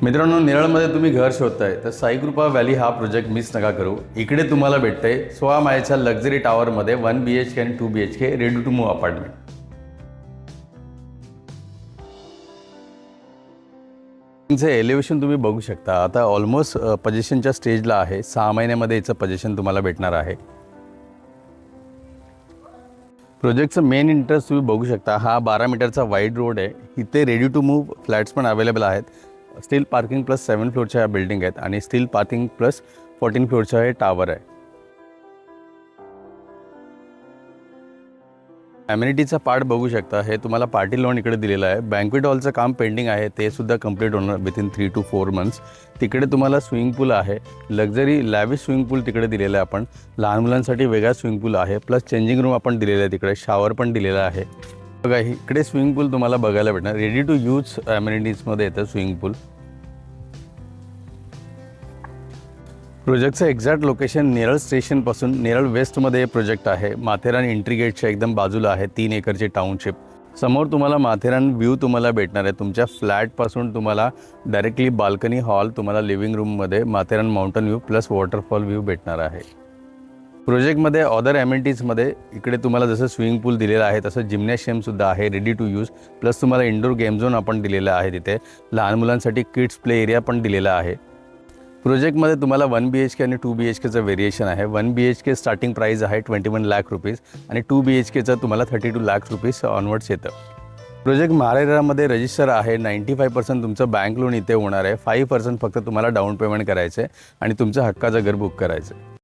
मित्रांनो, नेरळमध्ये तुम्ही घर शोधताय तर साईकृपा व्हॅली हा प्रोजेक्ट मिस नका करू। इकडे तुम्हाला भेटतंय 16 माळ्याच्या लक्झरी टॉवरमध्ये 1 BHK आणि 2 BHK ready to move apartment. तुमचं एलिव्हेशन तुम्ही बघू शकता। आता ऑलमोस्ट पोझिशनच्या स्टेजला आहे। 6 महिन्यामध्ये याचं पोझिशन तुम्हाला भेटणार आहे। प्रोजेक्टचं मेन इंटरेस्ट तुम्ही बघू शकता। हा 12 मीटरचा वाईड रोड आहे। इथे रेडी टू मूव्ह फ्लॅट्स पण अवेलेबल आहेत। स्टील पार्किंग प्लस 7 फ्लोअरच्या बिल्डिंग आहेत आणि स्टील पार्किंग प्लस 14 फ्लोअरचा हे टॉवर आहे। ॲम्युनिटीचा पार्ट बघू शकता। हे तुम्हाला पार्टी लॉन इकडे दिलेलं आहे। बँक्वेट हॉलचं काम पेंडिंग आहे, ते सुद्धा कंप्लीट होणार विथिन 3 to 4 मंथ्स। तिकडे तुम्हाला स्विमिंग पूल आहे, लक्झरी लॅविश स्विमिंग पूल तिकडे दिलेलं आहे आपण। लहान मुलांसाठी वेगळा स्विमिंग पूल आहे, प्लस चेंजिंग रूम आपण दिलेलं आहे तिकडे, शॉवर पण दिलेला आहे। बघा इकडे स्विमिंग पूल तुम्हाला बघायला भेटणार। रेडी टू यूज ॲम्युनिटीजमध्ये येतं स्विमिंग पूल। प्रोजेक्टचं एक्झॅक्ट लोकेशन नेरळ स्टेशनपासून नेरळ वेस्टमध्ये हे प्रोजेक्ट आहे। माथेरान एंट्री गेटच्या एकदम बाजूला आहे। 3 एकरची टाउनशिप। समोर तुम्हाला माथेरान व्ह्यू तुम्हाला भेटणार आहे। तुमच्या फ्लॅटपासून तुम्हाला डायरेक्टली बाल्कनी हॉल, तुम्हाला लिव्हिंग रूममध्ये Matheran mountain view plus waterfall view भेटणार आहे। प्रोजेक्टमध्ये अदर ॲम्युनिटीजमध्ये इकडे तुम्हाला जसं स्विमिंग पूल दिलेलं आहे तसं जिम्नॅशियमसुद्धा आहे रेडी टू यूज। प्लस तुम्हाला इंडोर गेम झोन आपण दिलेला आहे तिथे। लहान मुलांसाठी किड्स प्ले एरिया पण दिलेला आहे। प्रोजेक्टमध्ये तुम्हाला 1 BHK आणि 2 BHKचं व्हेरिएशन आहे। 1 BHK स्टार्टिंग प्राईस आहे 21 लाख रुपीज आणि 2 BHKचं तुम्हाला 32 लाख रुपीज ऑनवर्ड्स येतं। प्रोजेक्ट महाराष्ट्रामध्ये रजिस्टर आहे। 95% तुमचं बँक लोन इथे होणार आहे। 5% फक्त तुम्हाला डाऊन पेमेंट करायचं आहे आणि तुमचं हक्काचं घर बुक करायचं आहे।